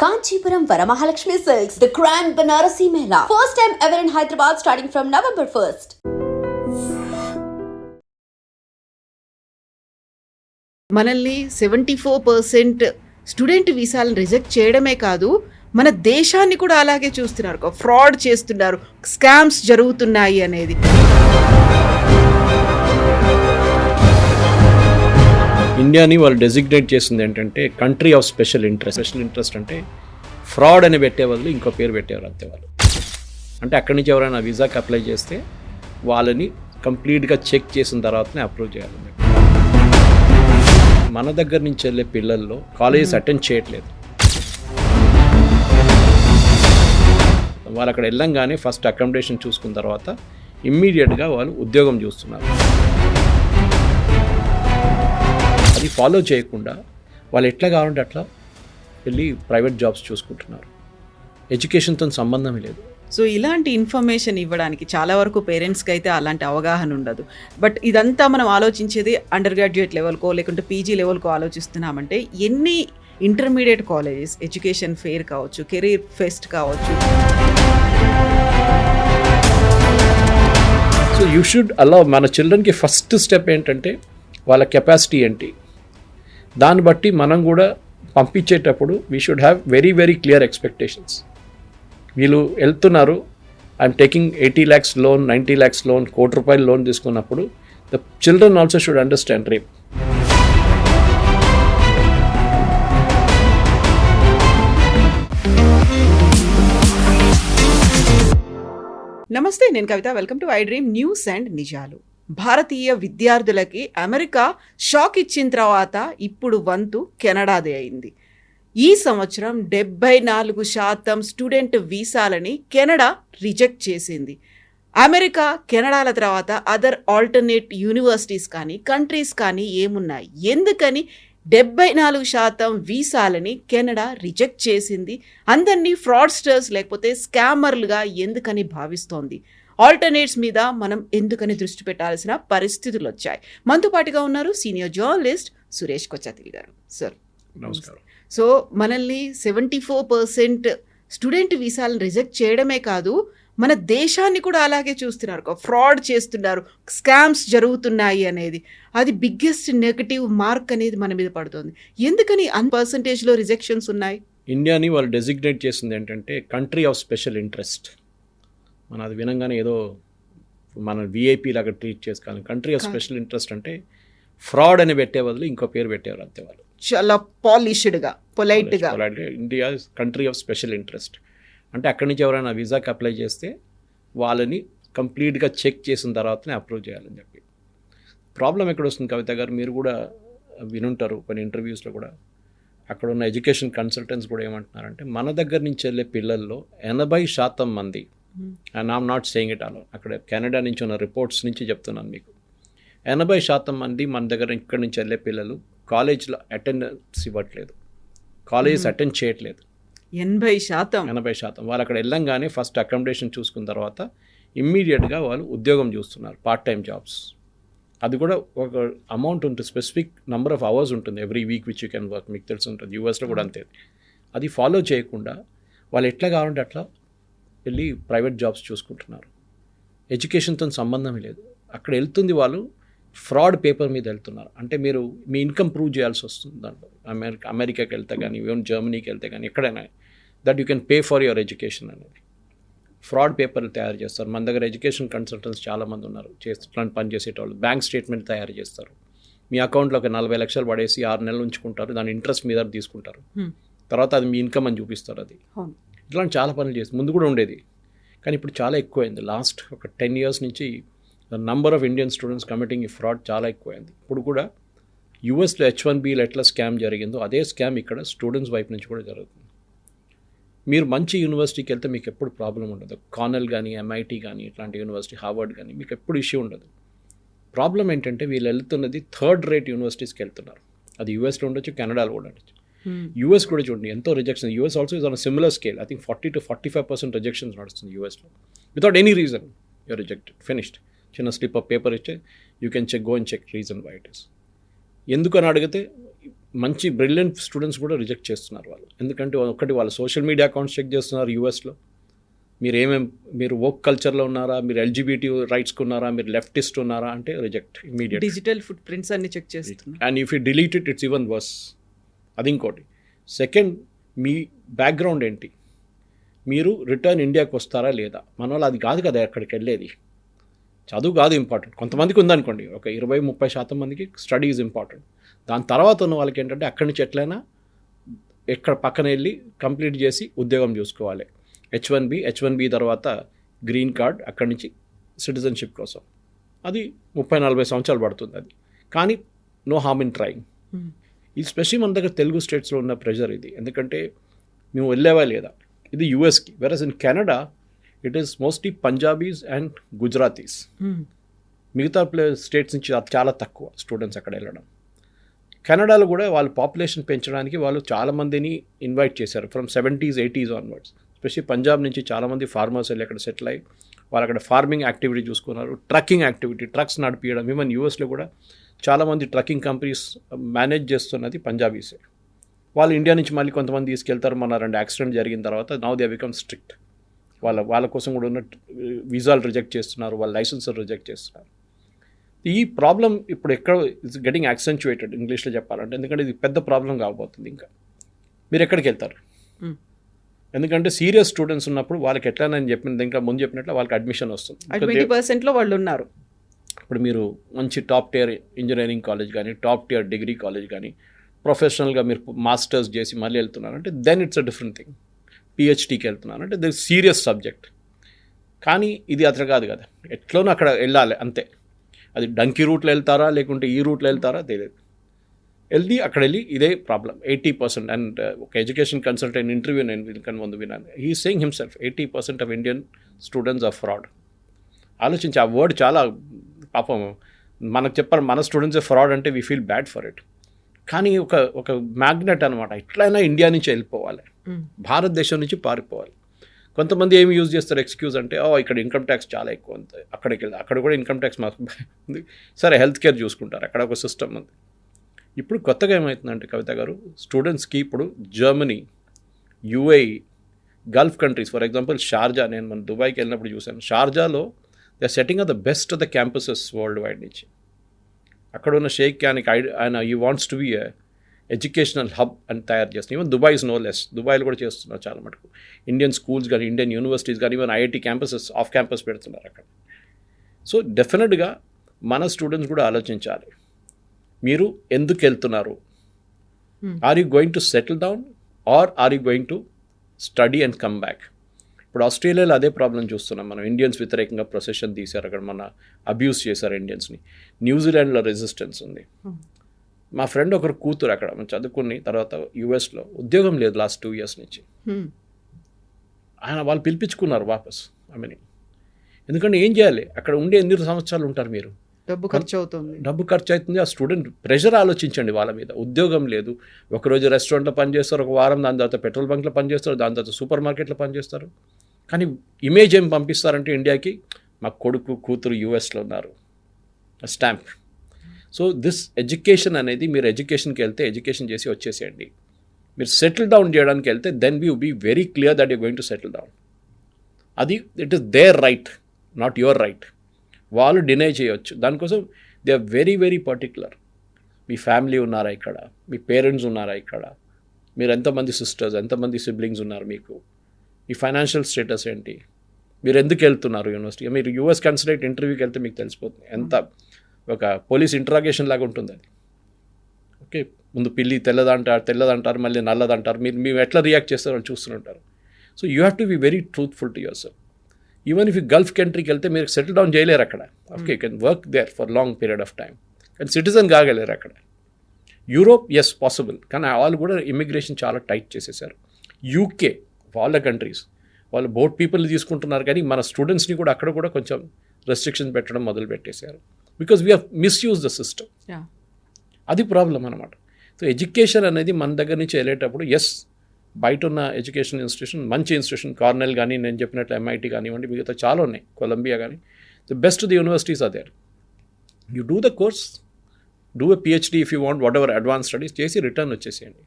Kanchipuram Varamahalakshmi Silks, the Grand Banarasi Mela. First time ever in Hyderabad starting from November 1st. మనల్ని 74% student వీసాలను reject చేయడమే కాదు, మన దేశాన్ని కూడా అలాగే చూస్తున్నారు. ఫ్రాడ్ చేస్తున్నారు, స్కామ్స్ జరుగుతున్నాయి అనేది. ఇండియాని వాళ్ళు డెసిగ్నేట్ చేసింది ఏంటంటే కంట్రీ ఆఫ్ స్పెషల్ ఇంట్రెస్ట్ అంటే ఫ్రాడ్ అని పెట్టే బదులు ఇంకో పేరు పెట్టేవారు అంతే వాళ్ళు. అంటే అక్కడి నుంచి ఎవరైనా వీసాకి అప్లై చేస్తే వాళ్ళని కంప్లీట్గా చెక్ చేసిన తర్వాతనే అప్రూవ్ చేయాలి. మన దగ్గర నుంచి వెళ్ళే పిల్లల్లో కాలేజెస్ అటెండ్ చేయట్లేదు. వాళ్ళు అక్కడ వెళ్ళంగానే ఫస్ట్ అకామిడేషన్ చూసుకున్న తర్వాత ఇమ్మీడియట్గా వాళ్ళు ఉద్యోగం చూస్తున్నారు. అది ఫాలో చేయకుండా వాళ్ళు ఎట్లా కావాలంటే అట్లా వెళ్ళి ప్రైవేట్ జాబ్స్ చూసుకుంటున్నారు. ఎడ్యుకేషన్తో సంబంధమే లేదు. సో ఇలాంటి ఇన్ఫర్మేషన్ ఇవ్వడానికి చాలా వరకు పేరెంట్స్కి అయితే అలాంటి అవగాహన ఉండదు. బట్ ఇదంతా మనం ఆలోచించేది అండర్ గ్రాడ్యుయేట్ లెవెల్కో లేకుంటే పీజీ లెవెల్కో ఆలోచిస్తున్నామంటే ఎన్ని ఇంటర్మీడియట్ కాలేజెస్ ఎడ్యుకేషన్ ఫెయిర్ కావచ్చు, కెరీర్ ఫెస్ట్ కావచ్చు. సో యూ షుడ్ అలౌ మన చిల్డ్రన్కి ఫస్ట్ స్టెప్ ఏంటంటే వాళ్ళ కెపాసిటీ ఏంటి, దాన్ని బట్టి మనం కూడా పంపించేటప్పుడు we should have very very clear expectations. వీళ్ళు వెళ్తున్నారు, I'm taking 80 lakhs loan, 90 lakhs loan, ₹1,00,00,000 loan తీసుకున్నప్పుడు the children also should understand rape. నమస్తే, నేను Kavitha. Welcome to I dream news and నిజాలు. భారతీయ విద్యార్థులకి అమెరికా షాక్ ఇచ్చిన తర్వాత ఇప్పుడు వంతు కెనడాదే అయింది. ఈ సంవత్సరం 74% స్టూడెంట్ వీసాలని కెనడా రిజెక్ట్ చేసింది. అమెరికా, కెనడాల తర్వాత అదర్ ఆల్టర్నేట్ యూనివర్సిటీస్ కానీ కంట్రీస్ కానీ ఏమున్నాయి? ఎందుకని 74% వీసాలని కెనడా రిజెక్ట్ చేసింది? అందరినీ ఫ్రాడ్స్టర్స్ లేకపోతే స్కామర్లుగా ఎందుకని భావిస్తోంది? ఆల్టర్నేట్స్ మీద మనం ఎందుకని దృష్టి పెట్టాల్సిన పరిస్థితులు వచ్చాయి. మనతో పాటుగా ఉన్నారు సీనియర్ జర్నలిస్ట్ సురేష్ కొచ్చాతిల్ గారు. సార్ నమస్కారం. సో మనల్ని 74% స్టూడెంట్ వీసాలను రిజెక్ట్ చేయడమే కాదు, మన దేశాన్ని కూడా అలాగే చూస్తున్నారు. ఫ్రాడ్ చేస్తున్నారు, స్కామ్స్ జరుగుతున్నాయి అనేది. అది బిగ్గెస్ట్ నెగటివ్ మార్క్ అనేది మన మీద పడుతుంది. ఎందుకని పర్సంటేజ్లో రిజెక్షన్స్ ఉన్నాయి? ఇండియాని వాళ్ళు డెసిగ్నేట్ చేసింది ఏంటంటే కంట్రీ ఆఫ్ స్పెషల్ ఇంట్రెస్ట్. మన అది వినంగానే ఏదో మన విఐపి లాగా ట్రీట్ చేసుకోవాలి. కంట్రీ ఆఫ్ స్పెషల్ ఇంట్రెస్ట్ అంటే ఫ్రాడ్ అని పెట్టే బదులు ఇంకో పేరు పెట్టేవారు అంతే వాళ్ళు. చాలా పాలిష్డ్గా, పొలైట్గా India country of special interest అంటే అక్కడి నుంచి ఎవరైనా వీసాకి అప్లై చేస్తే వాళ్ళని కంప్లీట్గా చెక్ చేసిన తర్వాతనే అప్రూవ్ చేయాలని చెప్పి. ప్రాబ్లం ఎక్కడ వస్తుంది కవిత గారు, మీరు కూడా వినుంటారు కొన్ని ఇంటర్వ్యూస్లో కూడా. అక్కడ ఉన్న ఎడ్యుకేషన్ కన్సల్టెంట్స్ కూడా ఏమంటున్నారంటే మన దగ్గర నుంచి వెళ్ళే పిల్లల్లో 80% మంది, and I'm not saying it alone, అక్కడ కెనడా నుంచి ఉన్న రిపోర్ట్స్ నుంచి చెప్తున్నాను మీకు, 80% మంది మన దగ్గర ఇక్కడి నుంచి వెళ్ళే పిల్లలు కాలేజ్లో అటెండెన్స్ ఇవ్వట్లేదు, కాలేజెస్ అటెండ్ చేయట్లేదు. 80% వాళ్ళు అక్కడ వెళ్ళంగానే ఫస్ట్ అకామిడేషన్ చూసుకున్న తర్వాత ఇమ్మీడియట్గా వాళ్ళు ఉద్యోగం చూస్తున్నారు, పార్ట్ టైం జాబ్స్. అది కూడా ఒక అమౌంట్ ఉంటుంది, స్పెసిఫిక్ నెంబర్ ఆఫ్ అవర్స్ ఉంటుంది every week which you can work. మీకు తెలిసి ఉంటుంది, యూఎస్లో కూడా అంతే. అది ఫాలో చేయకుండా వాళ్ళు ఎట్లా కావాలంటే అట్లా వెళ్ళి ప్రైవేట్ జాబ్స్ చూసుకుంటున్నారు. ఎడ్యుకేషన్తో సంబంధమే లేదు. అక్కడ వెళ్తుంది వాళ్ళు ఫ్రాడ్ పేపర్ మీద వెళ్తున్నారు. అంటే మీరు మీ ఇన్కమ్ ప్రూవ్ చేయాల్సి వస్తుంది దాంట్లో. అమెరికాకి వెళ్తే కానీ, ఈవెన్ జర్మనీకి వెళ్తే కానీ, ఎక్కడైనా that you can pay for your education అనేది. ఫ్రాడ్ పేపర్లు తయారు చేస్తారు. మన దగ్గర ఎడ్యుకేషన్ కన్సల్టెంట్స్ చాలామంది ఉన్నారు, ఇట్లాంటి పని చేసేటవాళ్ళు. బ్యాంక్ స్టేట్మెంట్ తయారు చేస్తారు. మీ అకౌంట్లో ఒక 40 లక్షలు పడేసి 6 నెలలు ఉంచుకుంటారు, దాని ఇంట్రెస్ట్ మీద తీసుకుంటారు. తర్వాత అది మీ ఇన్కమ్ అని చూపిస్తారు. అది ఇట్లాంటి చాలా పనులు చేస్తారు. ముందు కూడా ఉండేది, కానీ ఇప్పుడు చాలా ఎక్కువైంది. లాస్ట్ ఒక 10 years నుంచి the number of Indian students committing ఈ ఫ్రాడ్ చాలా ఎక్కువైంది. ఇప్పుడు కూడా యూఎస్లో H1Bలో ఎట్లా స్కామ్ జరిగిందో అదే స్కామ్ ఇక్కడ స్టూడెంట్స్ వైపు నుంచి కూడా జరుగుతుంది. మీరు మంచి యూనివర్సిటీకి వెళ్తే మీకు ఎప్పుడు ప్రాబ్లం ఉండదు. కార్నెల్ కానీ, MIT కానీ, ఇట్లాంటి యూనివర్సిటీ, హార్వర్డ్ కానీ, మీకు ఎప్పుడు ఇష్యూ ఉండదు. ప్రాబ్లం ఏంటంటే వీళ్ళు వెళ్తున్నది థర్డ్ రేట్ యూనివర్సిటీస్కి వెళ్తున్నారు. అది యూఎస్లో ఉండొచ్చు, కెనడాలో కూడా ఉండొచ్చు. యూఎస్ కూడా చూడండి ఎంతో rejection. US also is on similar scale. I think 40 to 45% rejections నడుస్తుంది యూఎస్లో. Without any reason you're rejected, finished. చిన్న స్లిప్ ఆఫ్ పేపర్ ఇస్తే you can check, go and check reason why it is. ఎందుకు అని అడిగితే మంచి బ్రిలియంట్ స్టూడెంట్స్ కూడా reject చేస్తున్నారు వాళ్ళు. ఎందుకంటే ఒకటి వాళ్ళ సోషల్ మీడియా అకౌంట్స్ చెక్ చేస్తున్నారు యూఎస్లో. మీరు వోక్ కల్చర్లో ఉన్నారా, మీరు ఎల్జిబిటీ రైట్స్కి ఉన్నారా, మీరు లెఫ్టిస్ట్ ఉన్నారా అంటే reject immediate. Digital foot prints అన్ని చెక్ చేస్తున్నారు. And if you delete it it's even worse. అది ఇంకోటి. సెకండ్, మీ బ్యాక్గ్రౌండ్ ఏంటి, మీరు రిటర్న్ ఇండియాకి వస్తారా లేదా. మన వాళ్ళు అది కాదు కదా అక్కడికి వెళ్ళేది, చదువు కాదు ఇంపార్టెంట్. కొంతమందికి ఉందనుకోండి, ఒక 20-30% మందికి స్టడీ ఈజ్ ఇంపార్టెంట్. దాని తర్వాత ఉన్న వాళ్ళకి ఏంటంటే అక్కడి నుంచి ఎట్లయినా ఎక్కడ పక్కన వెళ్ళి కంప్లీట్ చేసి ఉద్యోగం చూసుకోవాలి. హెచ్1బి తర్వాత గ్రీన్ కార్డ్, అక్కడి నుంచి సిటిజన్షిప్ కోసం. అది 30-40 సంవత్సరాలు పడుతుంది అది. కానీ నో హార్మ్ ఇన్ ట్రైయింగ్. ఇది స్పెషల్లీ మన దగ్గర తెలుగు స్టేట్స్లో ఉన్న ప్రెషర్ ఇది. ఎందుకంటే మేము వెళ్ళేవా లేదా. ఇది యూఎస్కి. Versus in Canada it is mostly Punjabis and Gujaratis. మిగతా స్టేట్స్ నుంచి చాలా తక్కువ స్టూడెంట్స్ అక్కడ వెళ్ళడం. కెనడాలో కూడా వాళ్ళు పాపులేషన్ పెంచడానికి వాళ్ళు చాలామందిని ఇన్వైట్ చేశారు from 70s, 80s onwards. Specially Punjab నుంచి చాలామంది ఫార్మర్స్ వెళ్ళి అక్కడ సెటిల్ అయ్యి వాళ్ళు అక్కడ ఫార్మింగ్ యాక్టివిటీ చూసుకున్నారు, ట్రక్కింగ్ యాక్టివిటీ, ట్రక్స్ నడిపించడం. ఈవెన్ యూఎస్లో కూడా చాలామంది ట్రక్కింగ్ కంపెనీస్ మేనేజ్ చేస్తున్నది పంజాబీసే. వాళ్ళు ఇండియా నుంచి మళ్ళీ కొంతమంది తీసుకెళ్తారు. మన 2 యాక్సిడెంట్ జరిగిన తర్వాత నౌ దే బికమ్ స్ట్రిక్ట్. వాళ్ళ కోసం కూడా ఉన్న వీసాలు రిజెక్ట్ చేస్తున్నారు, వాళ్ళ లైసెన్స్ రిజెక్ట్ చేస్తున్నారు. ఈ ప్రాబ్లం ఇప్పుడు ఎక్కడ ఇట్స్ గెటింగ్ యాక్సెంచుయేటెడ్ ఇంగ్లీష్లో చెప్పాలంటే. ఎందుకంటే ఇది పెద్ద ప్రాబ్లం కాబోతుంది. ఇంకా మీరు ఎక్కడికి వెళ్తారు? ఎందుకంటే సీరియస్ స్టూడెంట్స్ ఉన్నప్పుడు వాళ్ళకి ఎట్లా నేను చెప్పింది ఇంకా ముందు చెప్పినట్లు వాళ్ళకి అడ్మిషన్ వస్తుంది. 20%లో వాళ్ళు ఉన్నారు. ఇప్పుడు మీరు మంచి టాప్ టియర్ ఇంజనీరింగ్ కాలేజ్ కానీ, టాప్ టియర్ డిగ్రీ కాలేజ్ కానీ, ప్రొఫెషనల్గా మీరు మాస్టర్స్ చేసి మళ్ళీ వెళ్తున్నారంటే then it's a different thing. పిహెచ్డీకి వెళ్తున్నారంటే ది సీరియస్ సబ్జెక్ట్. కానీ ఇది అట్లా కాదు కదా, ఎట్లోనూ అక్కడ వెళ్ళాలి అంతే. అది డంకీ రూట్లో వెళ్తారా లేకుంటే ఈ రూట్లో వెళ్తారా తెలియదు. అక్కడ వెళ్ళి ఇదే ప్రాబ్లం. 80% అండ్ ఒక ఎడ్యుకేషన్ కన్సల్టెంట్ ఇంటర్వ్యూ నేను వీళ్ళకన్నా ముందు విన్నాను. He saying himself 80% of Indian students are fraud. ఆలోచించి ఆ వర్డ్ చాలా పాపం మనకు చెప్పారు, మన స్టూడెంట్స్ ఫ్రాడ్ అంటే we feel bad for it. కానీ ఒక మ్యాగ్నెట్ అనమాట. ఎట్లయినా ఇండియా నుంచి వెళ్ళిపోవాలి, భారతదేశం నుంచి పారిపోవాలి. కొంతమంది ఏమి యూజ్ చేస్తారు ఎక్స్క్యూజ్ అంటే, ఇక్కడ ఇన్కమ్ ట్యాక్స్ చాలా ఎక్కువ అంతే, అక్కడికి వెళ్తే అక్కడ కూడా ఇన్కమ్ ట్యాక్స్ మాకు ఉంది, సరే హెల్త్ కేర్ చూసుకుంటారు, అక్కడ ఒక సిస్టమ్ ఉంది. ఇప్పుడు కొత్తగా ఏమవుతుందంటే కవిత గారు, స్టూడెంట్స్కి ఇప్పుడు Germany, UAE, Gulf countries, for example Sharjah, నేను మన దుబాయ్కి వెళ్ళినప్పుడు చూశాను. షార్జాలో they are setting of the best of the campuses world wide నుంచి. అక్కడ ఉన్న షేక్ ఆయన ఈ wants to be educational hub అని తయారు చేస్తున్నాం. Even Dubai is no less. దుబాయ్లో కూడా చేస్తున్నారు చాలా మటుకు. ఇండియన్ స్కూల్స్ కానీ, ఇండియన్ యూనివర్సిటీస్ కానీ, even IIT campuses off campus పెడుతున్నారు అక్కడ. సో డెఫినెట్గా మన స్టూడెంట్స్ కూడా ఆలోచించాలి, మీరు ఎందుకు వెళ్తున్నారు? Are you going to settle down or are you going to study and come back? ఇప్పుడు ఆస్ట్రేలియాలో అదే ప్రాబ్లం చూస్తున్నాం మనం. ఇండియన్స్ వ్యతిరేకంగా ప్రొసెషన్ తీశారు, అక్కడ మన అబ్యూస్ చేశారు ఇండియన్స్ని. న్యూజిలాండ్లో రెసిస్టెన్స్ ఉంది. మా ఫ్రెండ్ ఒకరు కూతురు అక్కడ చదువుకుని తర్వాత యూఎస్లో ఉద్యోగం లేదు లాస్ట్ 2 years నుంచి. వాళ్ళు పిలిపించుకున్నారు వాపస్ ఆమెని. ఎందుకంటే ఏం చేయాలి, అక్కడ ఉండే ఎన్ని సంవత్సరాలు ఉంటారు మీరు? డబ్బు ఖర్చు అవుతుంది. ఆ స్టూడెంట్ ప్రెషర్ ఆలోచించండి వాళ్ళ మీద. ఉద్యోగం లేదు, ఒకరోజు రెస్టారెంట్లో పనిచేస్తారు, ఒక వారం దాని తర్వాత పెట్రోల్ బంక్లో పనిచేస్తారు, దాని తర్వాత సూపర్ మార్కెట్లో పనిచేస్తారు. కానీ ఇమేజ్ ఏం పంపిస్తారంటే ఇండియాకి, మా కొడుకు కూతురు యూఎస్లో ఉన్నారు, స్టాంప్. సో దిస్ ఎడ్యుకేషన్ అనేది, మీరు ఎడ్యుకేషన్కి వెళ్తే ఎడ్యుకేషన్ చేసి వచ్చేసేయండి. మీరు సెటిల్ డౌన్ చేయడానికి వెళ్తే then you be very clear that you going to settle down. అది it is their right, not your right. వాళ్ళు డినై చేయవచ్చు. దానికోసం they are very very particular. మీ ఫ్యామిలీ ఉన్నారా ఇక్కడ, మీ పేరెంట్స్ ఉన్నారా ఇక్కడ, మీరు ఎంతమంది సిస్టర్స్, ఎంతమంది సిబ్లింగ్స్ ఉన్నారు మీకు, మీ ఫైనాన్షియల్ స్టేటస్ ఏంటి, మీరు ఎందుకు వెళ్తున్నారు యూనివర్సిటీ. మీరు యూఎస్ కన్సలేట్ ఇంటర్వ్యూకి వెళ్తే మీకు తెలిసిపోతుంది. ఎంత ఒక పోలీస్ ఇంట్రాగేషన్ లాగా ఉంటుంది అది. ఓకే, ముందు పిల్లి తెల్లదంటారు, మళ్ళీ నల్లదంటారు. మీరు ఎట్లా రియాక్ట్ చేస్తారో వాళ్ళు చూస్తుంటారు. So you have to be very truthful to your self. Even if you Gulf కంట్రీకి వెళ్తే మీరు సెటిల్ డౌన్ చేయలేరు అక్కడ. Okay, you can work there for long period of time, కానీ సిటిజన్ కాగలేరు అక్కడ. యూరోప్ ఎస్ పాసిబుల్, కానీ వాళ్ళు కూడా ఇమిగ్రేషన్ చాలా టైట్ చేసేసారు. యూకే, వాళ్ళ కంట్రీస్ వాళ్ళు బోట్ పీపుల్ని తీసుకుంటున్నారు, కానీ మన స్టూడెంట్స్ని కూడా అక్కడ కూడా కొంచెం రెస్ట్రిక్షన్ పెట్టడం మొదలు పెట్టేశారు. Because we have misuse the system. అది ప్రాబ్లం అనమాట. సో ఎడ్యుకేషన్ అనేది మన దగ్గర నుంచి వెళ్ళేటప్పుడు, ఎస్ బయట ఉన్న ఎడ్యుకేషన్ ఇన్స్టిట్యూషన్ మంచి ఇన్స్టిట్యూషన్, కార్నెల్ కానీ, నేను చెప్పినట్లు ఎంఐటి కానివ్వండి, మిగతా చాలా ఉన్నాయి, కొలంబియా కానీ, the best the universities are there. You do the course, do a PhD if you want whatever advance studies చేసి రిటర్న్ వచ్చేసేయండి.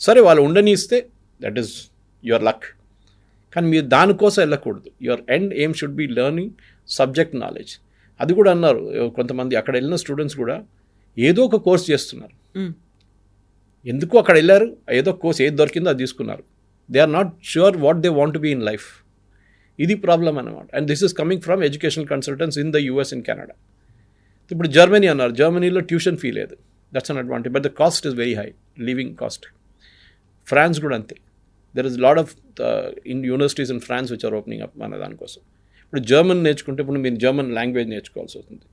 సరే వాళ్ళు ఉండనిస్తే దట్ ఈస్ యువర్ లక్, కానీ మీరు దానికోసం వెళ్ళకూడదు. Your end aim should be learning subject knowledge. అది కూడా అన్నారు కొంతమంది అక్కడ వెళ్ళిన స్టూడెంట్స్ కూడా ఏదో ఒక కోర్స్ చేస్తున్నారు. ఎందుకు అక్కడ వెళ్ళారు, ఏదో కోర్స్ ఏది దొరికిందో అది తీసుకున్నారు. They are not sure what they want be in life. ఇది ప్రాబ్లం అన్నమాట. And this is coming from educational consultants in the US in Canada. ఇప్పుడు జర్మనీ అన్నారు, జర్మనీలో ట్యూషన్ ఫీ లేదు, that's an advantage, but the cost is very high, living cost. France కూడా అంతే. There is lot of in universities in France which are opening up మన దానికోసం. ఇప్పుడు German నేర్చుకుంటే ఇప్పుడు మీరు జర్మన్ లాంగ్వేజ్ నేర్చుకోవాల్సి వస్తుంది.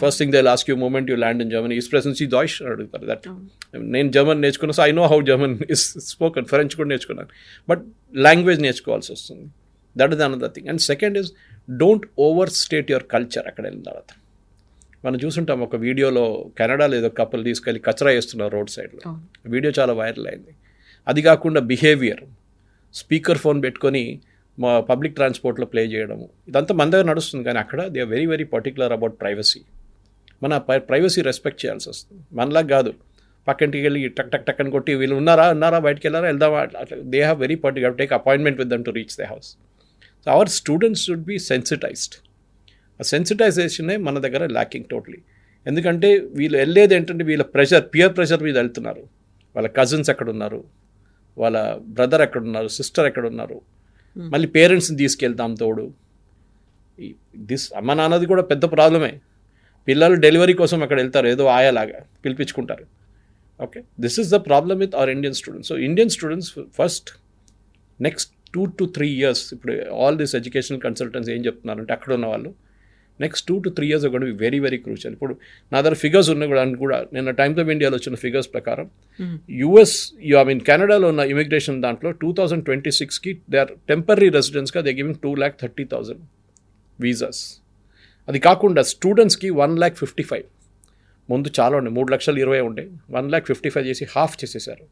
First thing they will ask you moment you land in Germany is ప్రెసెన్స్ ఈ డాయిష్ అడుగుతారు. దట్ నేను జర్మన్ నేర్చుకున్నా, so I know how German is spoken. French కూడా నేర్చుకున్నాను, బట్ లాంగ్వేజ్ నేర్చుకోవాల్సి వస్తుంది. That is another thing. And second is don't overstate your culture. అక్కడ వెళ్ళిన తర్వాత మనం చూసుంటాం ఒక వీడియోలో కెనడాలో ఏదో కపుల్ తీసుకెళ్ళి కచరా వేస్తున్నారు రోడ్ సైడ్లో. వీడియో చాలా వైరల్ అయింది. అది కాకుండా బిహేవియర్, స్పీకర్ ఫోన్ పెట్టుకొని మా పబ్లిక్ ట్రాన్స్పోర్ట్లో ప్లే చేయడము, ఇదంతా మన దగ్గర నడుస్తుంది. కానీ అక్కడ they are very very particular about privacy. మన ప్రైవసీ రెస్పెక్ట్ చేయాల్సి వస్తుంది. మనలాగా కాదు పక్కింటికి వెళ్ళి టక్ టక్ టక్ అని కొట్టి వీళ్ళు ఉన్నారా బయటికి వెళ్ళారా వెళ్దామా అట్లా. They have very particular take appointment with them to reach the house. So our students should be sensitised. ఆ సెన్సిటైజేషనే మన దగ్గర ల్యాకింగ్ టోటలీ. ఎందుకంటే వీళ్ళు వెళ్ళేది ఏంటంటే వీళ్ళ ప్రెషర్, పియర్ ప్రెషర్ మీద వెళ్తున్నారు. వాళ్ళ కజిన్స్ ఎక్కడ ఉన్నారు, వాళ్ళ బ్రదర్ ఎక్కడున్నారు, సిస్టర్ ఎక్కడున్నారు, మళ్ళీ పేరెంట్స్ని తీసుకెళ్తాం తోడు. అమ్మ నాన్నది కూడా పెద్ద ప్రాబ్లమే. పిల్లలు డెలివరీ కోసం అక్కడ వెళ్తారు, ఏదో ఆయాలాగా పిలిపించుకుంటారు. Okay, this is the problem with our Indian students. So Indian students first next 2 to 3 years, ఇప్పుడు ఆల్ దిస్ ఎడ్యుకేషనల్ కన్సల్టెంట్స్ ఏం చెప్తున్నారంటే అక్కడ ఉన్న వాళ్ళు నెక్స్ట్ 2 to 3 years కూడా వెరీ వెరీ క్రూషియల్. ఇప్పుడు నా దగ్గర ఫిగర్స్ ఉన్నాయి కూడా నిన్న టైమ్స్ ఆఫ్ ఇండియాలో వచ్చిన ఫిగర్స్ ప్రకారం యుఎస్ కెనడాలో ఉన్న ఇమిగ్రేషన్ దాంట్లో 2026కి దే ఆర్ టెంపరీ రెసిడెంట్స్గా దే గివింగ్ 2,30,000 వీసాస్. అది కాకుండా స్టూడెంట్స్కి 1,55,000. ముందు చాలా ఉండే 3,20,000 ఉండే, 1,55,000 చేసి హాఫ్ చేసేసారు.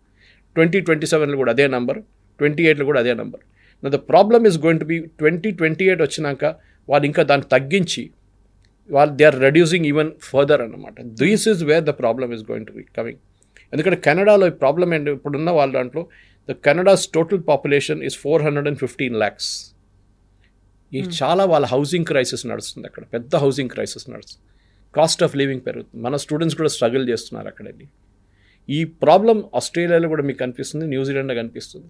2027లో కూడా అదే నెంబర్, 28లో కూడా అదే number. The problem is going to be 2028 వచ్చినాక వాళ్ళు ఇంకా దాన్ని తగ్గించి they are reducing even further అన్నమాట. This is where the problem is going to be coming. ఎందుకంటే కెనడాలో ఈ ప్రాబ్లం ఏంటి, ఇప్పుడున్న వాళ్ళ దాంట్లో the Canada's total population is 415 lakhs. ఈ చాలా వాళ్ళ హౌసింగ్ క్రైసిస్ నడుస్తుంది అక్కడ, పెద్ద హౌసింగ్ క్రైసిస్ నడుస్తుంది. కాస్ట్ ఆఫ్ లివింగ్ పెరుగుతుంది. మన స్టూడెంట్స్ కూడా స్ట్రగుల్ చేస్తున్నారు అక్కడ వెళ్ళి. ఈ ప్రాబ్లం ఆస్ట్రేలియాలో కూడా మీకు కనిపిస్తుంది, న్యూజిలాండ్లో కనిపిస్తుంది.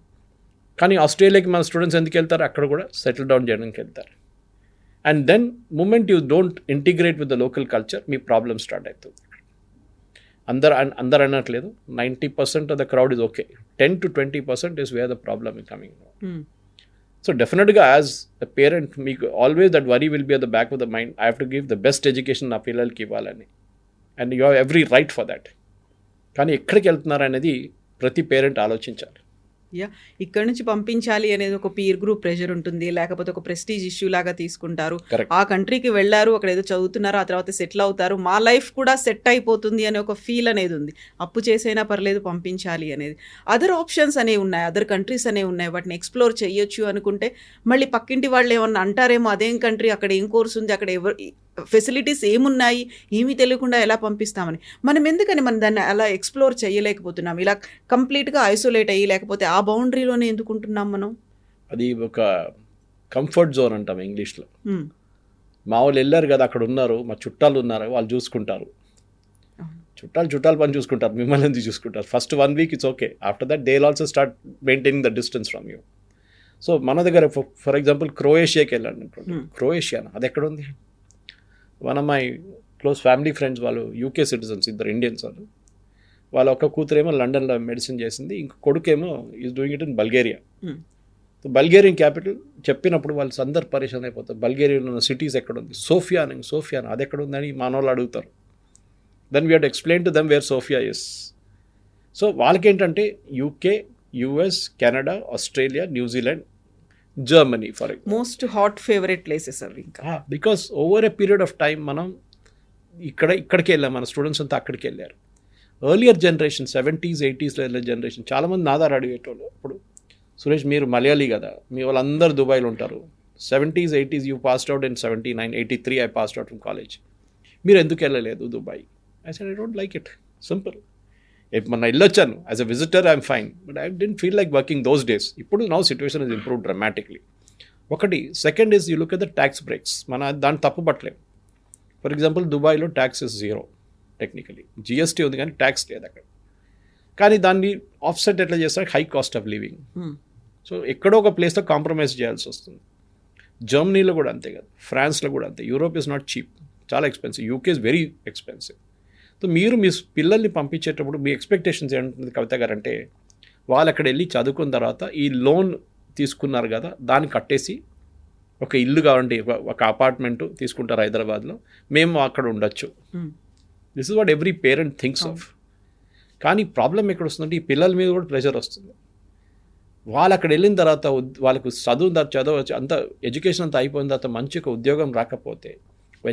కానీ ఆస్ట్రేలియాకి మన స్టూడెంట్స్ ఎందుకు వెళ్తారు, అక్కడ కూడా సెటిల్ డౌన్ చేయడానికి వెళ్తారు. And then moment you don't integrate with the local culture, మీ ప్రాబ్లమ్ స్టార్ట్ అవుతుంది. అందరు అనట్లేదు, 90% of the crowd is okay, 10 to 20% is where the problem is coming. So డెఫినెట్గా యాజ్ ద పేరెంట్ మీకు always that worry will be at the back of the mind. I have to give the best education నా పిల్లలకి ఇవ్వాలని, and you have every right for that. కానీ ఎక్కడికి వెళ్తున్నారు అనేది ప్రతి పేరెంట్ ఆలోచించాలి. ఇక్కడ నుంచి పంపించాలి అనేది ఒక పీర్ గ్రూప్ ప్రెషర్ ఉంటుంది, లేకపోతే ఒక ప్రెస్టీజ్ ఇష్యూ లాగా తీసుకుంటారు. ఆ కంట్రీకి వెళ్ళారు, అక్కడ ఏదో చదువుతున్నారు, ఆ తర్వాత సెటిల్ అవుతారు, మా లైఫ్ కూడా సెట్ అయిపోతుంది అనే ఒక ఫీల్ అనేది ఉంది. అప్పు చేసైనా పర్లేదు పంపించాలి అనేది. అదర్ ఆప్షన్స్ అనేవి ఉన్నాయి, అదర్ కంట్రీస్ అనేవి ఉన్నాయి, వాటిని ఎక్స్ప్లోర్ చేయొచ్చు అనుకుంటే మళ్ళీ పక్కింటి వాళ్ళు ఏమన్నా అంటారేమో, అదేం కంట్రీ, అక్కడ ఏం కోర్స్ ఉంది, అక్కడ ఫెసిలిటీస్ ఏమున్నాయి, ఏమీ తెలియకుండా ఎలా పంపిస్తామని. మనం ఎందుకని దాన్ని అలా ఎక్స్ప్లోర్ చేయలేకపోతున్నాం, ఇలా కంప్లీట్గా ఐసోలేట్ అయ్యి, లేకపోతే ఆ బౌండరీలోనే ఎందుకుంటున్నాం మనం. అది ఒక కంఫర్ట్ జోన్ అంటాం ఇంగ్లీష్లో. మా వాళ్ళు వెళ్ళారు కదా, అక్కడ ఉన్నారు, మా చుట్టాలు ఉన్నారు, వాళ్ళు చూసుకుంటారు. చుట్టాలు పని చూసుకుంటారు, మిమ్మల్ని ఎందుకు చూసుకుంటారు. First 1 week it's okay, after that they will also start maintaining the distance from you. So మన దగ్గర ఫర్ ఎగ్జాంపుల్ క్రొయేషియాకి వెళ్ళాను అనుకోండి. క్రొయేషియానా, అది ఎక్కడ ఉంది? One of my close family friends వాళ్ళు యూకే సిటిజన్స్, ఇద్దరు ఇండియన్స్ వాళ్ళు. వాళ్ళ ఒక కూతురేమో లండన్లో మెడిసిన్ చేసింది, ఇంకో కొడుకేమో is doing it in Bulgaria. Bulgarian capital చెప్పినప్పుడు వాళ్ళు అందరు పరిశాన్ అయిపోతారు. బల్గేరియాలో ఉన్న సిటీస్ ఎక్కడుంది, సోఫియా అది ఎక్కడ ఉందని మన వాళ్ళు అడుగుతారు. Then we have to explain to them where Sofia is. So వాళ్ళకేంటంటే UK, US, Canada, Australia, New Zealand, Germany for most hot favourite places అవి. ఇంకా because over a period of time మనం ఇక్కడికి వెళ్ళాం, మన స్టూడెంట్స్ అంతా అక్కడికి వెళ్ళారు. ఎర్లియర్ జనరేషన్ 70s, 80s వెళ్ళే జనరేషన్ చాలామంది నాదారు అడిగేటోళ్ళు. ఇప్పుడు సురేష్ మీరు మలయాళీ కదా, మీ వాళ్ళందరూ దుబాయ్లో ఉంటారు. 70s, 80s you passed out in 79, 83 I passed out from college. మీరు ఎందుకు వెళ్ళలేదు Dubai? I said I don't like it, simple. మొన్న వెళ్ళొచ్చాను as a visitor, I'm fine, but I don't feel like working those days. ఇప్పుడు now situation is improve dramatically. ఒకటి. Second is you look at the tax breaks. మన దాన్ని తప్పు పట్టలేం. For example దుబాయ్లో tax is 0 technically. GST ఉంది కానీ tax లేదు అక్కడ. కానీ దాన్ని ఆఫ్సెట్ ఎట్లా చేస్తారు, high cost of living. So ఎక్కడో ఒక ప్లేస్లో కాంప్రమైజ్ చేయాల్సి వస్తుంది. జర్మనీలో కూడా అంతే కదా, ఫ్రాన్స్లో కూడా అంతే. యూరోప్ ఇస్ నాట్ చీప్, చాలా expensive. UK is very expensive. So మీరు మీ పిల్లల్ని పంపించేటప్పుడు మీ ఎక్స్పెక్టేషన్స్ ఏంటుంది కవిత గారు అంటే, వాళ్ళు అక్కడ వెళ్ళి చదువుకున్న తర్వాత ఈ లోన్ తీసుకున్నారు కదా దాన్ని కట్టేసి ఒక ఇల్లు కావాలంటే ఒక అపార్ట్మెంటు తీసుకుంటారు హైదరాబాద్లో, మేము అక్కడ ఉండొచ్చు. This is what every parent thinks of. కానీ ప్రాబ్లం ఎక్కడ వస్తుందంటే ఈ పిల్లల మీద కూడా ప్రెషర్ వస్తుంది. వాళ్ళు అక్కడ వెళ్ళిన తర్వాత వాళ్ళకు చదువు అంత ఎడ్యుకేషన్ అంతా అయిపోయిన తర్వాత మంచి ఒక ఉద్యోగం రాకపోతే,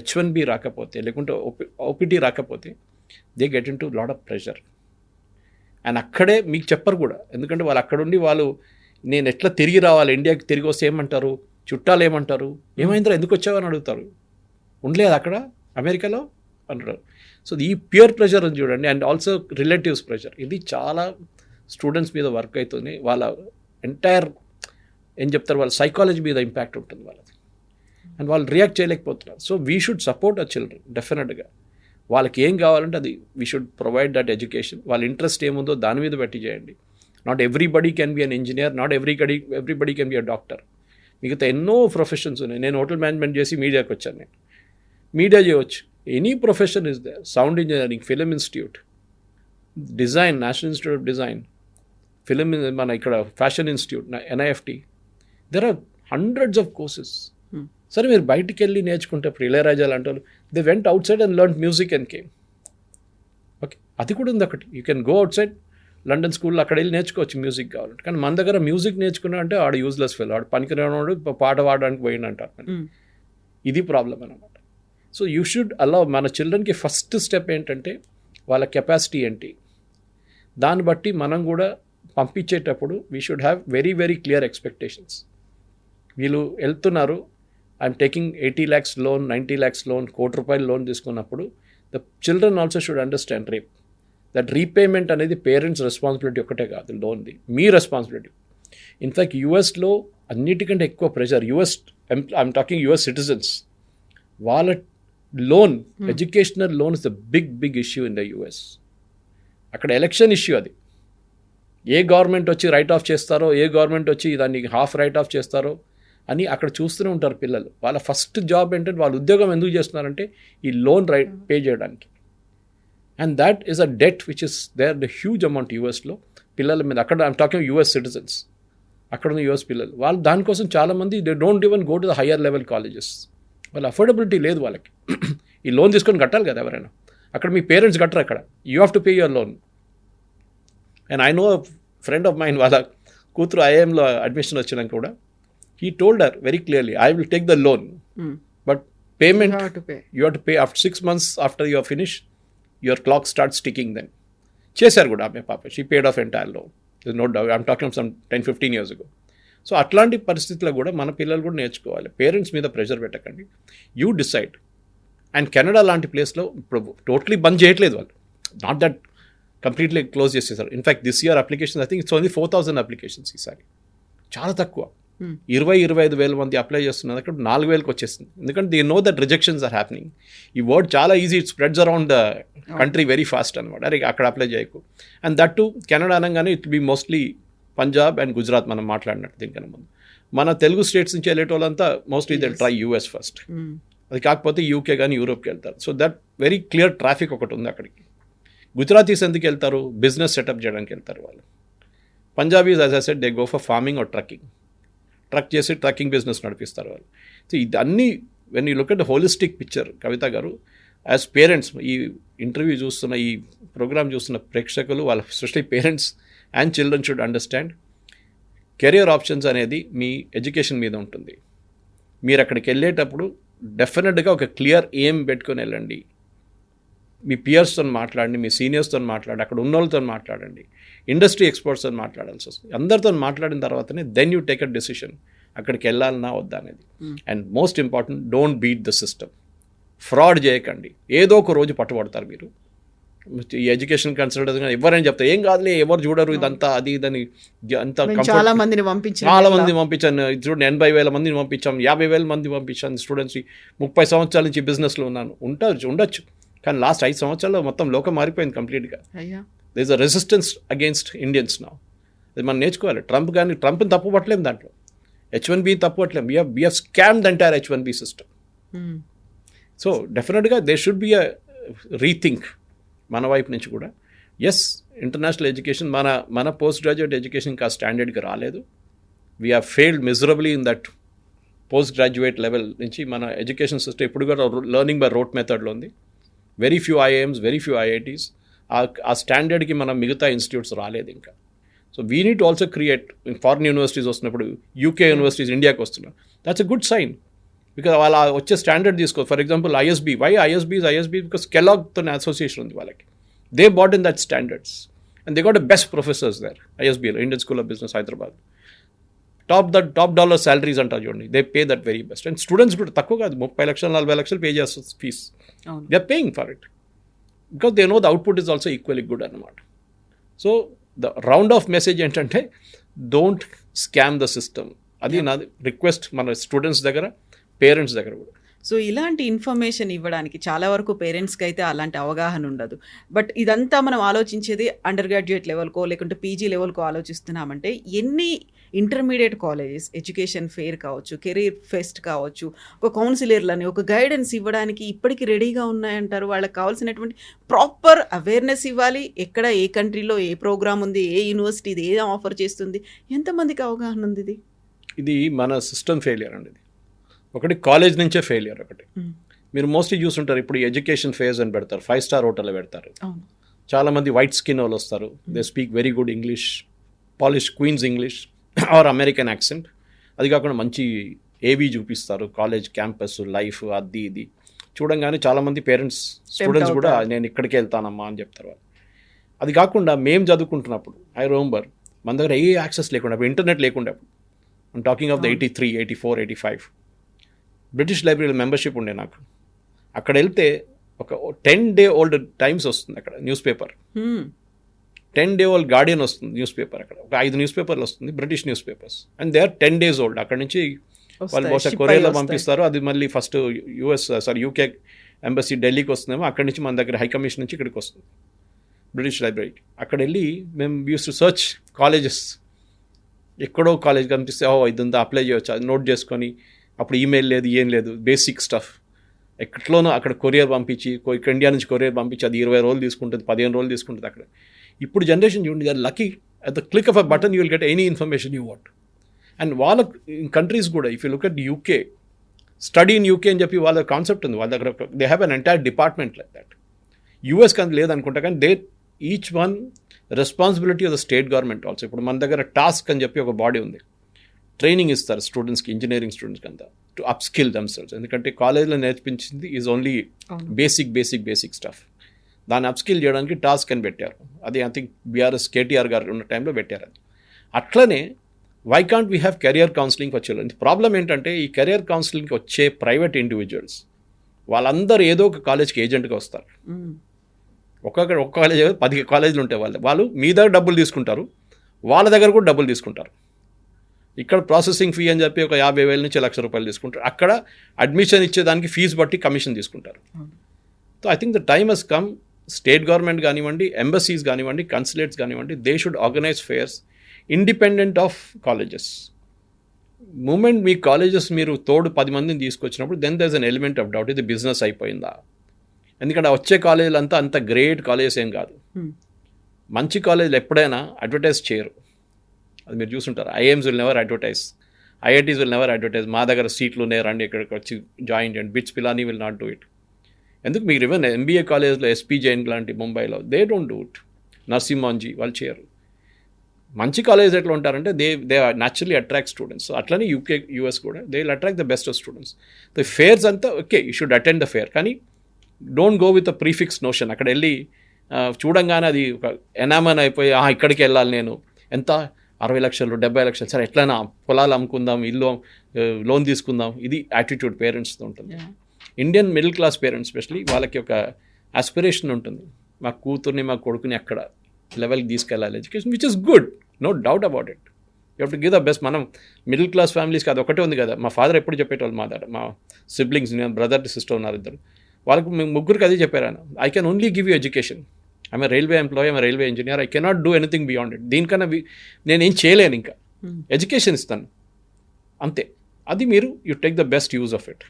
H1B రాకపోతే, లేకుంటే OPT రాకపోతే, they get in to lot of pressure. And అక్కడే మీకు చెప్పరు కూడా, ఎందుకంటే వాళ్ళు అక్కడుండి వాళ్ళు నేను ఎట్లా తిరిగి రావాలి, ఇండియాకి తిరిగి వస్తే ఏమంటారు, చుట్టాలు ఏమంటారు, ఏమైందో ఎందుకు వచ్చావని అడుగుతారు. ఉండలేదు అక్కడ అమెరికాలో అంటారు. సో ఈ ప్యూర్ ప్రెషర్ అని చూడండి. అండ్ ఆల్సో రిలేటివ్స్ ప్రెషర్, ఇది చాలా స్టూడెంట్స్ మీద వర్క్ అవుతుంది. వాళ్ళ ఎంటైర్ ఏం చెప్తారు, వాళ్ళ సైకాలజీ మీద ఇంపాక్ట్ ఉంటుంది వాళ్ళది. అండ్ వాళ్ళు రియాక్ట్ చేయలేకపోతున్నారు. So we should support our children డెఫినెట్గా. వాళ్ళకి ఏం కావాలంటే అది we should provide that education. వాళ్ళ ఇంట్రెస్ట్ ఏముందో దాని మీద పెట్టి చేయండి. Not everybody can be an engineer, not everybody can be a doctor. మిగతా ఎన్నో ప్రొఫెషన్స్ ఉన్నాయి. నేను హోటల్ మేనేజ్మెంట్ చేసి మీడియాకి వచ్చాను. నేను మీడియా చేయవచ్చు, any profession is there. Sound engineering, film institute, design, national institute of design, film మన ఇక్కడ fashion institute, NIFT. There are hundreds of courses. సరే మీరు బయటికి వెళ్ళి నేర్చుకుంటే, ఇప్పుడు ఇళయరాజా లాంటి వాళ్ళు they went outside and learn music and came. Okay, అది కూడా ఉంది ఒకటి. You can go outside, London స్కూల్లో అక్కడ వెళ్ళి నేర్చుకోవచ్చు మ్యూజిక్ కావాలంటే. కానీ మన దగ్గర మ్యూజిక్ నేర్చుకున్నా అంటే ఆడ యూజ్లెస్ ఫెల్, ఆడు పనికిరాడు, పాట పాడడానికి పోయిందంటారు. ఇది ప్రాబ్లం అనమాట. సో యూ షుడ్ అలౌ మన చిల్డ్రన్కి ఫస్ట్ స్టెప్ ఏంటంటే వాళ్ళ కెపాసిటీ ఏంటి, దాన్ని బట్టి మనం కూడా పంపించేటప్పుడు we should have very very clear expectations. వీళ్ళు వెళ్తున్నారు, I'm taking 80 lakhs loan, 90 lakhs loan, ₹1 కోటి లోన్ తీసుకున్నప్పుడు the children also should understand that repayment అనేది పేరెంట్స్ రెస్పాన్సిబిలిటీ ఒకటే కాదు, లోన్ది మీ రెస్పాన్సిబిలిటీ. ఇన్ఫ్యాక్ట్ యూఎస్లో అన్నిటికంటే ఎక్కువ pressure. I'm talking US citizens, వాళ్ళ loan, educational loan is the big issue in the US. అక్కడ ఎలక్షన్ ఇష్యూ అది. ఏ గవర్నమెంట్ వచ్చి రైట్ ఆఫ్ చేస్తారో, ఏ గవర్నమెంట్ వచ్చి దాన్ని హాఫ్ రైట్ ఆఫ్ చేస్తారో అని అక్కడ చూస్తూనే ఉంటారు పిల్లలు. వాళ్ళ ఫస్ట్ జాబ్ ఏంటంటే, వాళ్ళ ఉద్యోగం ఎందుకు చేస్తున్నారంటే ఈ లోన్ పే చేయడానికి. And that is a debt which is there the huge amount యూఎస్లో పిల్లల మీద. అక్కడ ఐమ్ టాకింగ్ US సిటిజన్స్, అక్కడ ఉన్న US పిల్లలు. వాళ్ళు దానికోసం చాలామంది they don't even go to the higher level colleges. వాళ్ళ అఫోర్డబిలిటీ లేదు వాళ్ళకి. ఈ లోన్ తీసుకొని కట్టాలి కదా ఎవరైనా. అక్కడ మీ పేరెంట్స్ కట్టరు, అక్కడ you have to pay your loan. And I know friend of mine, వాళ్ళ కూతురు IIMలో అడ్మిషన్ వచ్చినాక కూడా he told her very clearly, I will take the loan, but payment you have to pay after 6 months after you are finished, your clock starts ticking then. Chesaru kuda ame papa, she paid off entire loan. There's no doubt. I'm talking of some 10-15 years ago. So atlanti paristhitilo kuda mana pillalu kuda నేర్చుకోవాలి. Parents మీద pressure పెట్టకండి, you decide. And Canada లాంటి ప్లేస్లో ఇప్పుడు totally బంద్ చేయట్లేదు వాళ్ళు, not that completely close చేసేసారు. In fact this year applications I think it's only 4,000 applications ఈసారి, చాలా తక్కువ. 20-25 వేల మంది అప్లై చేస్తున్నారు, అక్కడ 4,000కి వచ్చేస్తుంది. ఎందుకంటే they know that rejections are happening. ఈ వర్డ్ చాలా easy, it spreads around the country very fast అనమాట. అరే అక్కడ అప్లై చేయకు. అండ్ దట్ టు కెనడా అనగానే it be mostly Punjab and Gujarat, మనం మాట్లాడినట్టు దీనికన్నా ముందు. మన తెలుగు స్టేట్స్ నుంచి వెళ్ళేటోళ్ళంతా mostly they try US first. అది కాకపోతే UK కానీ యూరోప్కి వెళ్తారు. So that very clear traffic ఒకటి ఉంది అక్కడికి. గుజరాతీస్ ఎందుకు వెళ్తారు, బిజినెస్ సెటప్ చేయడానికి వెళ్తారు వాళ్ళు. Punjabis as I said they go for farming or trucking. Truck చేసి ట్రక్కింగ్ బిజినెస్ నడిపిస్తారు వాళ్ళు. సో ఇదన్నీ when you look at the holistic picture Kavitha garu, as parents, ఈ ఇంటర్వ్యూ చూస్తున్న, ఈ ప్రోగ్రామ్ చూస్తున్న ప్రేక్షకులు, వాళ్ళ especially parents and children should understand career options అనేది మీ ఎడ్యుకేషన్ మీద ఉంటుంది. మీరు అక్కడికి వెళ్ళేటప్పుడు డెఫినెట్గా ఒక క్లియర్ ఎయిమ్ పెట్టుకొని వెళ్ళండి. మీ పియర్స్తో మాట్లాడండి, మీ సీనియర్స్తో మాట్లాడండి, అక్కడ ఉన్న వాళ్ళతో మాట్లాడండి, ఇండస్ట్రీ ఎక్స్పర్ట్స్తో మాట్లాడాల్సి వస్తుంది. అందరితో మాట్లాడిన తర్వాతనే then you take a decision అక్కడికి వెళ్ళాలన్నా వద్దా అనేది. And most important, don't beat the system. Fraud చేయకండి, ఏదో ఒక రోజు పట్టుబడతారు మీరు. ఈ ఎడ్యుకేషన్ కన్సల్టెంట్స్ కానీ ఎవరైనా చెప్తారు ఏం కాదులే, ఎవరు చూడరు ఇదంతా అది ఇదని అంత చాలా మందిని పంపించారు, చాలా మందిని పంపించాను. చూడండి 80,000 మందిని పంపించాం, 50,000 మంది పంపించాను స్టూడెంట్స్. 30 సంవత్సరాల నుంచి బిజినెస్లో ఉన్నాను. ఉండొచ్చు, కానీ లాస్ట్ 5 సంవత్సరాల్లో మొత్తం లోకం మారిపోయింది కంప్లీట్గా. They is a resistance against Indians now. అది మనం నేర్చుకోవాలి. ట్రంప్ని తప్పు పట్టలేము, దాంట్లో H1B తప్పు పట్టలేము. We have scammed the entire H1B system. So డెఫినెట్గా they should be a rethink మన వైపు నుంచి కూడా. ఎస్, ఇంటర్నేషనల్ ఎడ్యుకేషన్ మన పోస్ట్ గ్రాడ్యుయేట్ ఎడ్యుకేషన్ ఇంకా స్టాండర్డ్కి రాలేదు. We have failed miserably in that post graduate level నుంచి. మన ఎడ్యుకేషన్ సిస్టమ్ ఇప్పుడు కూడా లెర్నింగ్ బై రోట్ మెథడ్లో ఉంది. Very few IIMs, very few IITs. ఆ స్టాండర్డ్కి మనం మిగతా ఇన్స్టిట్యూట్స్ రాలేదు ఇంకా. So we need to also create. Foreign universities వస్తున్నప్పుడు UK యూనివర్సిటీస్ ఇండియాకి వస్తున్నారు. That's a good sign, because వాళ్ళ వచ్చే స్టాండర్డ్ తీసుకో. For example ISB, why ISB because కెలాగ్తో అసోసియేషన్ ఉంది వాళ్ళకి. They bought in that standards and they got the best professors there. ISBలో, Indian school of business, Hyderabad. Top dollar salaries అంటారు చూడండి. They pay that very best. And students కూడా తక్కువ కాదు, 30 లక్షలు 40 లక్షలు పే చేస్తారు fees. They are paying for it because they know the output is also equally good అనమాట. So the round of message ఏంటంటే డోంట్ స్కామ్ ద సిస్టమ్. అది నా రిక్వెస్ట్ మన స్టూడెంట్స్ దగ్గర, పేరెంట్స్ దగ్గర కూడా. సో ఇలాంటి ఇన్ఫర్మేషన్ ఇవ్వడానికి చాలా వరకు పేరెంట్స్కి అయితే అలాంటి అవగాహన ఉండదు. బట్ ఇదంతా మనం ఆలోచించేది అండర్ గ్రాడ్యుయేట్ లెవెల్కో లేకుంటే PG లెవెల్కో ఆలోచిస్తున్నామంటే ఎన్ని ఇంటర్మీడియట్ కాలేజెస్ ఎడ్యుకేషన్ ఫెయిర్ కావచ్చు, కెరీర్ ఫెస్ట్ కావచ్చు, ఒక కౌన్సిలర్లని ఒక గైడెన్స్ ఇవ్వడానికి ఇప్పటికీ రెడీగా ఉన్నాయంటారు. వాళ్ళకి కావాల్సినటువంటి ప్రాపర్ అవేర్నెస్ ఇవ్వాలి. ఎక్కడ ఏ కంట్రీలో ఏ ప్రోగ్రామ్ ఉంది, ఏ యూనివర్సిటీ ఇది ఏ ఆఫర్ చేస్తుంది, ఎంతమందికి అవగాహన ఉంది? ఇది మన సిస్టమ్ ఫెయిలియర్ అండి. ఇది ఒకటి కాలేజ్ నుంచే ఫెయిలియర్. ఒకటి మీరు మోస్ట్లీ చూస్తుంటారు, ఇప్పుడు ఎడ్యుకేషన్ ఫేజ్ అని పెడతారు, 5-star హోటల్లో పెడతారు. చాలామంది వైట్ స్కిన్ వాళ్ళు వస్తారు. They speak very good English, polish Queen's English or American accent. అది కాకుండా మంచి AV చూపిస్తారు, కాలేజ్ క్యాంపస్ లైఫ్ అది ఇది చూడంగానే చాలామంది పేరెంట్స్ స్టూడెంట్స్ కూడా నేను ఇక్కడికి వెళ్తానమ్మా అని చెప్తారు. అది కాకుండా మేము చదువుకుంటున్నప్పుడు ఐ రిమెంబర్ మన దగ్గర ఏ యాక్సెస్ లేకుండా, ఇంటర్నెట్ లేకుండా, I'm talking of the 83, 84, 85 British లైబ్రరీలో మెంబర్షిప్ ఉండే నాకు. అక్కడ వెళ్తే ఒక 10-day old టైమ్స్ వస్తుంది అక్కడ newspaper. 10-day old Guardian వస్తుంది న్యూస్ పేపర్. అక్కడ ఒక 5 న్యూస్ పేపర్లు వస్తుంది, British newspapers. And they are 10 days old. అక్కడ నుంచి వాళ్ళు బహుశా కొరియాలో పంపిస్తారు. అది మళ్ళీ ఫస్ట్ UK ఎంబసీ ఢిల్లీకి వస్తుందేమో, అక్కడి నుంచి మన దగ్గర హై కమిషన్ నుంచి ఇక్కడికి వస్తుంది బ్రిటిష్ లైబ్రరీకి. అక్కడ వెళ్ళి మేము యూస్ టు సర్చ్ కాలేజెస్. ఎక్కడో కాలేజ్ కనిపిస్తే ఇదంతా అప్లై చేయవచ్చు, అది నోట్ చేసుకొని. అప్పుడు ఈమెయిల్ లేదు, ఏం లేదు, బేసిక్ స్టఫ్. ఎక్కట్లోనో అక్కడ కొరియర్ పంపించి, ఇక్కడ ఇండియా నుంచి కొరియర్ పంపించి అది 20 రోజులు తీసుకుంటుంది, 15 రోజులు తీసుకుంటుంది అక్కడ. ఇప్పుడు జనరేషన్ చూడండి, they are lucky. At the click of a button you will get any information you want. And వాళ్ళ కంట్రీస్ కూడా if you look at UK, study in UK అని చెప్పి వాళ్ళ కాన్సెప్ట్ ఉంది. వాళ్ళ దగ్గర they have an entire department like that. US కానీ లేదనుకుంటా, కానీ they each one responsibility of the state government also. ఇప్పుడు మన దగ్గర టాస్క్ అని చెప్పి ఒక బాడీ ఉంది, ట్రైనింగ్ ఇస్తారు స్టూడెంట్స్కి, ఇంజనీరింగ్ స్టూడెంట్స్కి అంతా, టు అప్స్కిల్ దెమ్సెల్వ్స్. ఎందుకంటే కాలేజ్లో నేర్పించింది ఈజ్ ఓన్లీ బేసిక్ స్టఫ్. దాన్ని అప్స్కిల్ చేయడానికి టాస్క్ అని పెట్టారు. అది ఐ థింక్ BRS KTR గారు ఉన్న టైంలో పెట్టారు. అది అట్లనే why can't we have career counselling for children? Problem ఏంటంటే ఈ కెరియర్ కౌన్సిలింగ్కి వచ్చే ప్రైవేట్ ఇండివిజువల్స్ వాళ్ళందరూ ఏదో ఒక కాలేజ్కి ఏజెంట్గా వస్తారు. ఒక్క కాలేజ్ 10 కాలేజీలు ఉంటాయి. వాళ్ళు మీ దగ్గర డబ్బులు తీసుకుంటారు, వాళ్ళ దగ్గర కూడా డబ్బులు తీసుకుంటారు. ఇక్కడ ప్రాసెసింగ్ ఫీ అని చెప్పి ఒక 50,000 నుంచి ₹1,00,000 తీసుకుంటారు. అక్కడ అడ్మిషన్ ఇచ్చేదానికి ఫీజు బట్టి కమిషన్ తీసుకుంటారు. So I think the time has come. State government కానివ్వండి, ఎంబసీస్ కానివ్వండి, కన్సులేట్స్ కానివ్వండి, they should organise fairs independent of colleges. Moment మీ కాలేజెస్ మీరు తోడు 10 మందిని తీసుకొచ్చినప్పుడు then there is an element of doubt, ఇది బిజినెస్ అయిపోయిందా? ఎందుకంటే వచ్చే కాలేజీలు అంత గ్రేట్ కాలేజెస్ ఏం కాదు. మంచి కాలేజీలు ఎప్పుడైనా అడ్వర్టైజ్ చేయరు, అది మీరు చూసుంటారు. IIMs will never advertise, IITs will never advertise. మా దగ్గర సీట్లు ఉన్నాయి, రండి ఇక్కడికి వచ్చి జాయిన్ చేయండి. BITS Pilani will not do it. ఎందుకు? మీకు ఈవెన్ MBA కాలేజ్లో SP జైన్ లాంటి ముంబైలో దే డోంట్ డూ ఇట్. నర్సింహాంజీ వాళ్ళు చేయరు. మంచి కాలేజ్ ఎట్లా ఉంటారంటే they naturally attract students. So అట్లనే UK US కూడా they will attract the best of students. The fairs అంతా okay, you should attend the fair, కానీ don't go with a prefix notion. అక్కడ వెళ్ళి చూడంగానే అది ఒక ఎనామన్ అయిపోయి ఇక్కడికి వెళ్ళాలి నేను, ఎంత 60 లక్షలు 70 లక్షలు, సరే ఎట్లయినా పొలాలు అమ్ముకుందాం, ఇల్లు లోన్ తీసుకుందాం, ఇది యాటిట్యూడ్ పేరెంట్స్తో ఉంటుంది. Indian middle class parents especially వాళ్ళకి ఒక ఆస్పిరేషన్ ఉంటుంది, మా కూతుర్ని మా కొడుకుని అక్కడ లెవెల్కి తీసుకెళ్ళాలి education, which is good, no doubt about it. You have to give the best. మనం మిడిల్ క్లాస్ ఫ్యామిలీస్కి అది ఒకటే ఉంది కదా. మా ఫాదర్ ఎప్పుడు చెప్పేటోళ్ళు, మా సిబ్లింగ్స్, బ్రదర్ సిస్టర్ ఉన్నారు ఇద్దరు, వాళ్ళకి మేము ముగ్గురికి అదే చెప్పారు ఆయన, I can only give you education. I'm railway employee, I'm railway engineer, I cannot do anything beyond it. దీనికన్నా నేనేం చేయలేను, ఇంకా ఎడ్యుకేషన్ ఇస్తాను అంతే. అది మీరు you take the best use of it,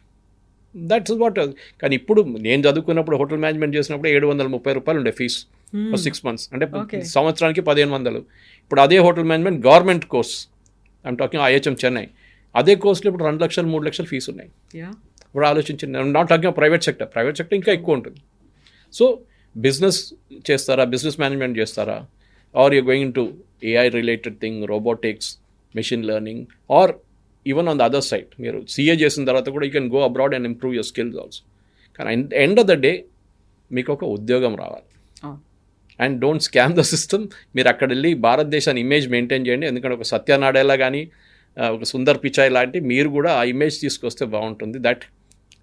that's what. కానీ ఇప్పుడు నేను చదువుకున్నప్పుడు హోటల్ మేనేజ్మెంట్ చేసినప్పుడు 730 రూపాయలు ఉండే ఫీజు 6 months, అంటే సంవత్సరానికి 1500. ఇప్పుడు అదే hotel management government course, I'm talking IHM Chennai, అదే కోర్సులో ఇప్పుడు 2 లక్షలు 3 లక్షలు ఫీజు ఉన్నాయి. ఇప్పుడు ఆలోచించండి, నాట్ టాకింగ్ ప్రైవేట్ సెక్టర్ ఇంకా ఎక్కువ ఉంటుంది. సో బిజినెస్ చేస్తారా, బిజినెస్ మేనేజ్మెంట్ చేస్తారా, are you going to AI related thing, robotics, machine learning, or even on the other side మీరు CA చేసిన తర్వాత కూడా you can go abroad and improve your skills also. కానీ ఎండ్ ఆఫ్ ద డే మీకు ఒక ఉద్యోగం రావాలి. And don't scam the system. మీరు అక్కడ వెళ్ళి భారతదేశాన్ని ఇమేజ్ మెయింటైన్ చేయండి. ఎందుకంటే ఒక సత్యనాడేలా కానీ ఒక సుందర్ పిచాయ్ లాంటి మీరు కూడా ఆ ఇమేజ్ తీసుకొస్తే బాగుంటుంది. That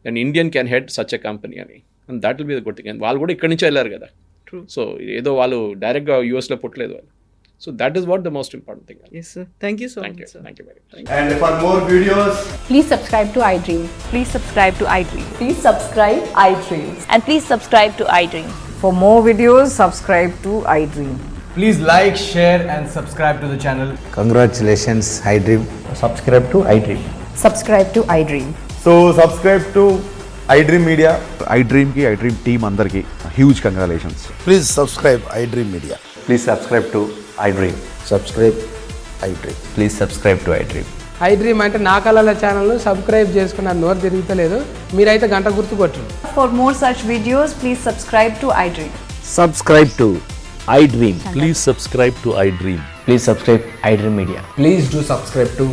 and Indian can head such a company అని, and that will be the good thing. And వాళ్ళు కూడా ఇక్కడి నుంచి వెళ్ళారు కదా. సో ఏదో వాళ్ళు డైరెక్ట్గా యూఎస్లో పుట్టలేదు వాళ్ళు. So that is what the most important thing. Yes, sir. Thank you so much, sir. Thank you very much. And for more videos, Please subscribe to iDream. Please subscribe to iDream. Please subscribe iDreams. And please subscribe to iDream. For more videos, subscribe to iDream. please like, share and subscribe to the channel. Congratulations, iDream. Subscribe to iDream. Subscribe to iDream. So subscribe to iDream Media. iDream ki iDream team అందరికి huge congratulations. Please subscribe iDream Media. Please subscribe to iDream. Subscribe iDream. Please subscribe to iDream. iDream అంటే నా కళల ఛానల్ను subscribe చేసుకున్న నోరు తిరుగుతలేదు, మీరైతే గంట గుర్తు కొట్టండి. For more such videos, please subscribe to iDream. Subscribe to iDream. Please subscribe to iDream. Please subscribe iDream Media. Please do subscribe to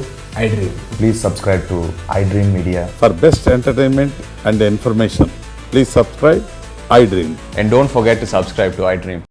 iDream. Please subscribe to iDream Media. For best entertainment and information, please subscribe iDream. And don't forget to subscribe to iDream.